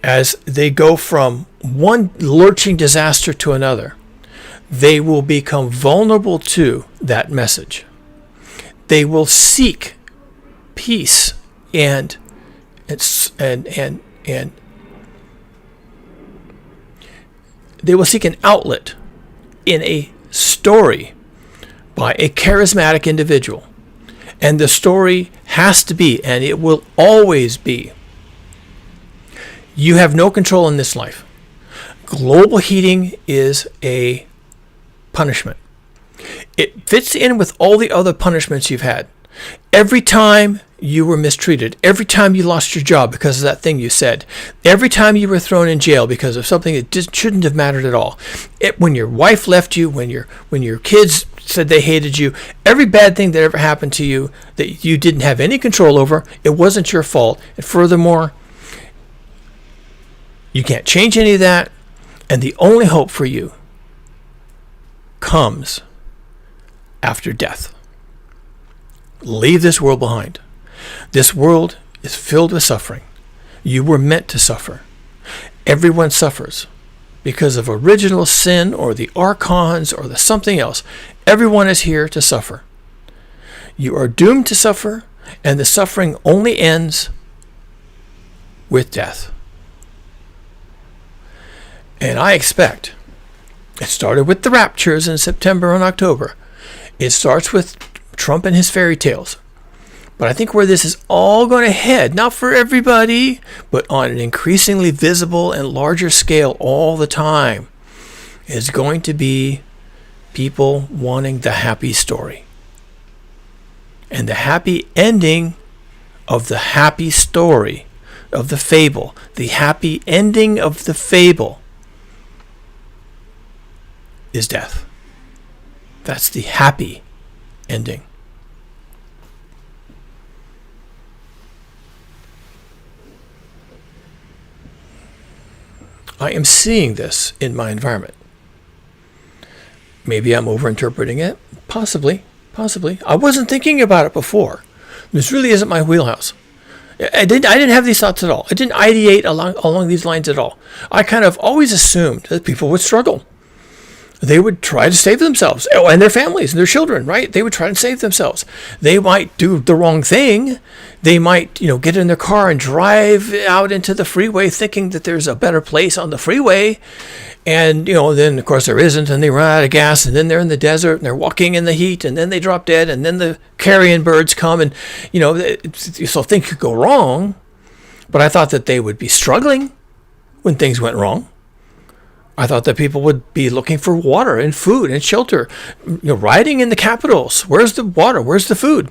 as they go from one lurching disaster to another, they will become vulnerable to that message. They will seek peace and they will seek an outlet in a story by a charismatic individual. And the story has to be, and it will always be, you have no control in this life. Global heating is a punishment. It fits in with all the other punishments you've had. Every time you were mistreated, every time you lost your job because of that thing you said, every time you were thrown in jail because of something that shouldn't have mattered at all, when your wife left you, when your kids said they hated you, every bad thing that ever happened to you that you didn't have any control over, it wasn't your fault. And furthermore, you can't change any of that, and the only hope for you comes after death. Leave this world behind. This world is filled with suffering. You were meant to suffer. Everyone suffers because of original sin or the archons or the something else. Everyone is here to suffer. You are doomed to suffer, and the suffering only ends with death. And I expect it started with the raptures in September and October. It starts with Trump and his fairy tales. But I think where this is all going to head, not for everybody, but on an increasingly visible and larger scale all the time, is going to be people wanting the happy story. And the happy ending of the happy story, of the fable, the happy ending of the fable is death. That's the happy ending. I am seeing this in my environment. Maybe I'm overinterpreting it. Possibly. I wasn't thinking about it before. This really isn't my wheelhouse. I didn't have these thoughts at all. I didn't ideate along these lines at all. I kind of always assumed that people would struggle. They would try to save themselves, and their families and their children, right? They would try to save themselves. They might do the wrong thing. They might, get in their car and drive out into the freeway thinking that there's a better place on the freeway. And, then of course there isn't, and they run out of gas, and then they're in the desert, and they're walking in the heat, and then they drop dead, and then the carrion birds come, and, so things could go wrong. But I thought that they would be struggling when things went wrong. I thought that people would be looking for water and food and shelter, riding in the capitals. Where's the water? Where's the food?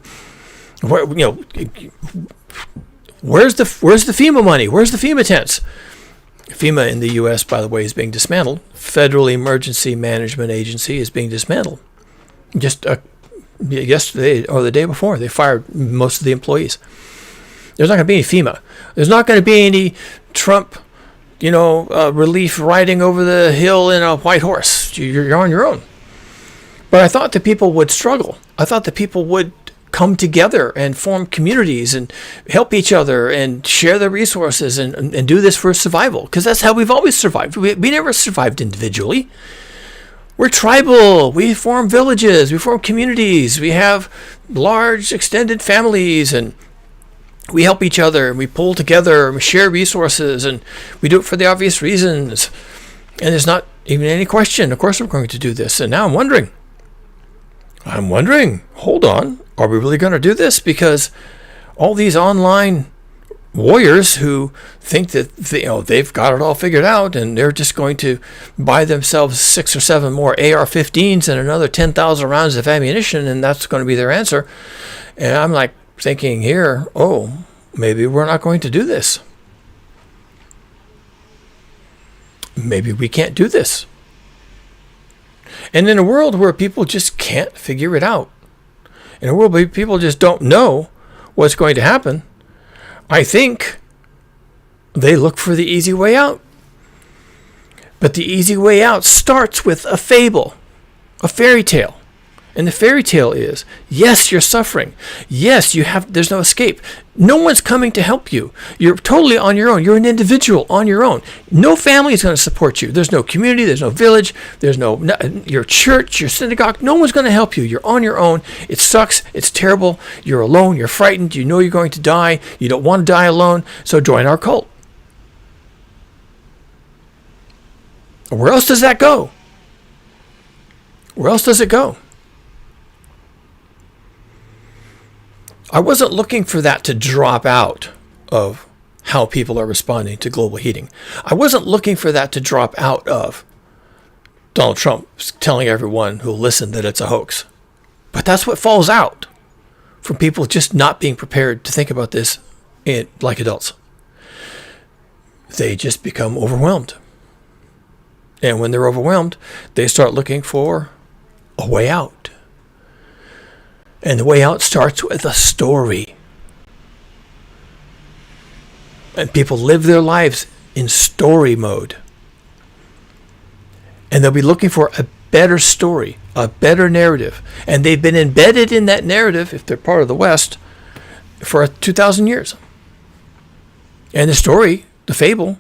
Where's the FEMA money? Where's the FEMA tents? FEMA in the U.S., by the way, is being dismantled. Federal Emergency Management Agency is being dismantled. Just yesterday or the day before, they fired most of the employees. There's not going to be any FEMA. There's not going to be any Trump relief riding over the hill in a white horse. You're on your own. But I thought that people would struggle. I thought that people would come together and form communities and help each other and share their resources and do this for survival. Because that's how we've always survived. We never survived individually. We're tribal. We form villages. We form communities. We have large extended families, and we help each other, and we pull together, and we share resources, and we do it for the obvious reasons. And there's not even any question. Of course we're going to do this. And now I'm wondering, hold on, are we really going to do this? Because all these online warriors who think that they've got it all figured out, and they're just going to buy themselves 6 or 7 more AR-15s and another 10,000 rounds of ammunition, and that's going to be their answer. And I'm like, thinking here, maybe we're not going to do this. Maybe we can't do this. And in a world where people just can't figure it out, in a world where people just don't know what's going to happen, I think they look for the easy way out. But the easy way out starts with a fable, a fairy tale. And the fairy tale is, yes, you're suffering. Yes, there's no escape. No one's coming to help you. You're totally on your own. You're an individual on your own. No family is going to support you. There's no community. There's no village. There's no your church, your synagogue. No one's going to help you. You're on your own. It sucks. It's terrible. You're alone. You're frightened. You know you're going to die. You don't want to die alone. So join our cult. Where else does that go? Where else does it go? I wasn't looking for that to drop out of how people are responding to global heating. I wasn't looking for that to drop out of Donald Trump telling everyone who'll listen that it's a hoax. But that's what falls out from people just not being prepared to think about this like adults. They just become overwhelmed. And when they're overwhelmed, they start looking for a way out. And the way out starts with a story. And people live their lives in story mode. And they'll be looking for a better story, a better narrative. And they've been embedded in that narrative, if they're part of the West, for 2,000 years. And the story, the fable,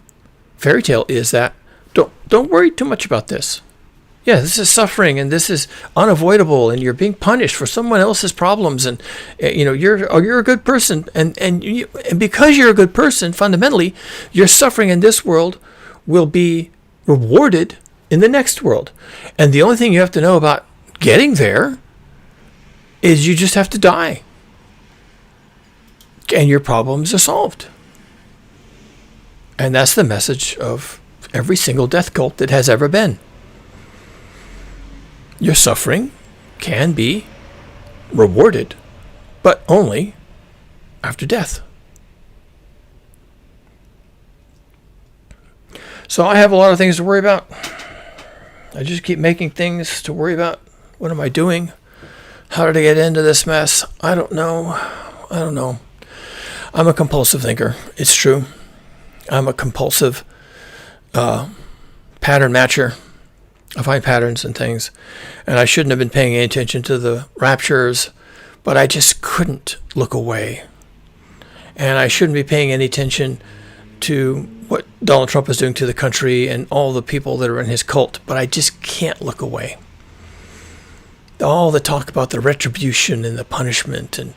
fairy tale is that don't worry too much about this. Yeah, this is suffering, and this is unavoidable, and you're being punished for someone else's problems, and you're a good person, and because you're a good person, fundamentally, your suffering in this world will be rewarded in the next world. And the only thing you have to know about getting there is you just have to die. and your problems are solved. And that's the message of every single death cult that has ever been. Your suffering can be rewarded, but only after death. So I have a lot of things to worry about. I just keep making things to worry about. What am I doing? How did I get into this mess? I don't know. I'm a compulsive thinker. It's true. I'm a compulsive pattern matcher. I find patterns and things. And I shouldn't have been paying any attention to the raptures, but I just couldn't look away. And I shouldn't be paying any attention to what Donald Trump is doing to the country and all the people that are in his cult, but I just can't look away. All the talk about the retribution and the punishment, and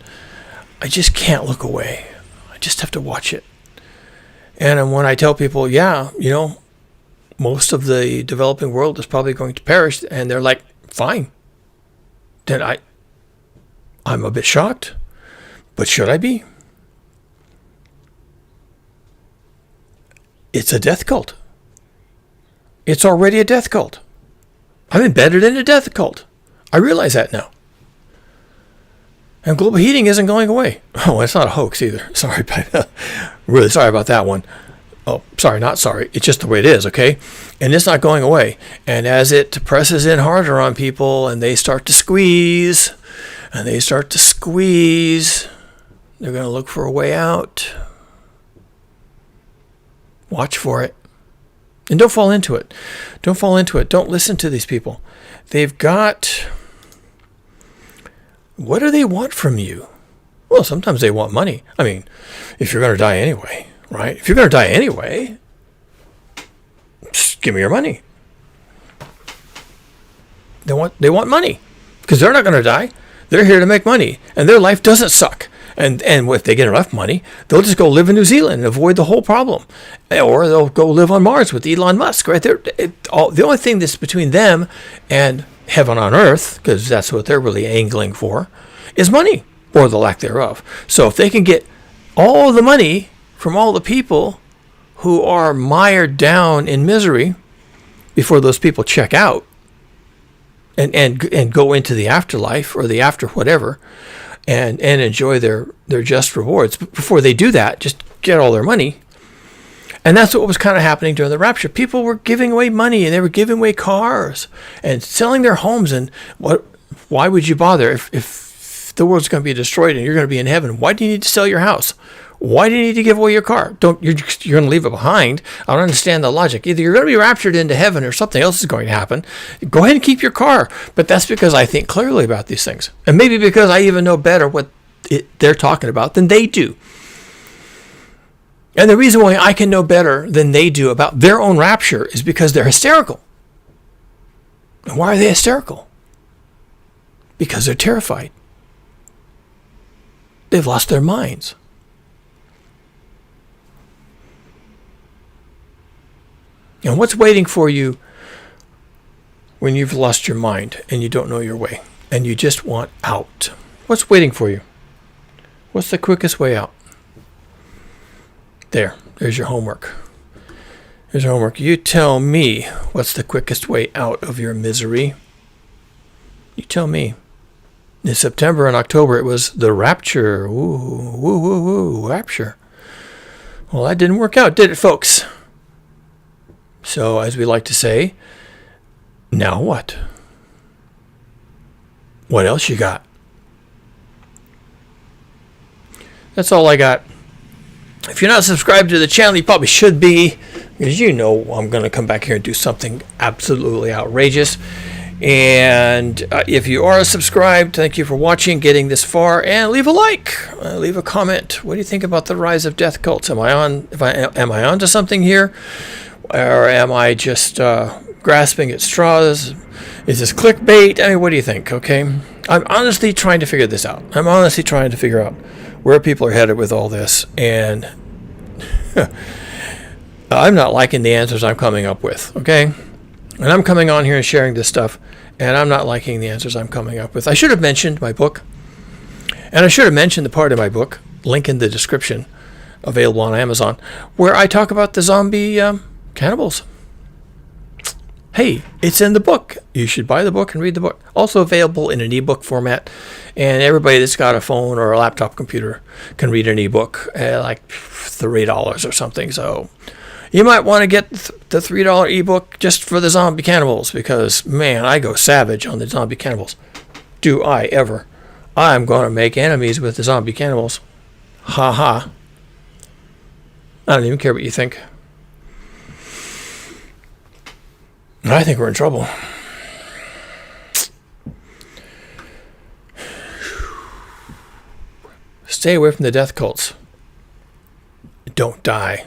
I just can't look away. I just have to watch it. And when I tell people, most of the developing world is probably going to perish, and they're like, fine. Then I'm a bit shocked, but should I be? It's a death cult. It's already a death cult. I'm embedded in a death cult. I realize that now. And global heating isn't going away. Oh, it's not a hoax either. Sorry, but really sorry about that one. Oh, sorry, not sorry. It's just the way it is, okay? And it's not going away. And as it presses in harder on people and they start to squeeze, they're going to look for a way out. Watch for it. And don't fall into it. Don't listen to these people. They've got... What do they want from you? Well, sometimes they want money. I mean, if you're going to die anyway, right? If you're going to die anyway, just give me your money. They want money because they're not going to die. They're here to make money, and their life doesn't suck. And if they get enough money, they'll just go live in New Zealand and avoid the whole problem. Or they'll go live on Mars with Elon Musk, right? The only thing that's between them and heaven on earth, because that's what they're really angling for, is money, or the lack thereof. So if they can get all the money from all the people who are mired down in misery before those people check out and go into the afterlife or the after whatever, and enjoy their just rewards. But before they do that, just get all their money. And that's what was kind of happening during the rapture. People were giving away money, and they were giving away cars and selling their homes. And why would you bother if the world's going to be destroyed and you're going to be in heaven? Why do you need to sell your house? Why do you need to give away your car? You're going to leave it behind. I don't understand the logic. Either you're going to be raptured into heaven or something else is going to happen. Go ahead and keep your car. But that's because I think clearly about these things. And maybe because I even know better what they're talking about than they do. And the reason why I can know better than they do about their own rapture is because they're hysterical. And why are they hysterical? Because they're terrified. They've lost their minds. And what's waiting for you when you've lost your mind and you don't know your way and you just want out? What's waiting for you? What's the quickest way out? There's your homework. Here's your homework. You tell me what's the quickest way out of your misery. You tell me. In September and October, it was the rapture. Ooh, rapture. Well, that didn't work out, did it, folks? So, as we like to say, now what? What else you got? That's all I got. If you're not subscribed to the channel, you probably should be, because you know I'm going to come back here and do something absolutely outrageous. And if you are subscribed, thank you for watching, getting this far, and leave a like, leave a comment. What do you think about the rise of death cults? Am I on to something here, or am I just grasping at straws? Is this clickbait? I mean, what do you think? Okay, I'm honestly trying to figure this out. I'm honestly trying to figure out where people are headed with all this, and I'm not liking the answers I'm coming up with, okay? And I'm coming on here and sharing this stuff, and I'm not liking the answers I'm coming up with. I should have mentioned my book, and I should have mentioned the part of my book link in the description, available on Amazon, where I talk about the zombie cannibals. Hey, it's in the book. You should buy the book and read the book. Also available in an ebook format, and everybody that's got a phone or a laptop computer can read an ebook at like $3 or something. So you might want to get the $3 ebook just for the zombie cannibals, because, man, I go savage on the zombie cannibals. Do I ever? I'm going to make enemies with the zombie cannibals. Ha ha. I don't even care what you think. I think we're in trouble. Stay away from the death cults. Don't die.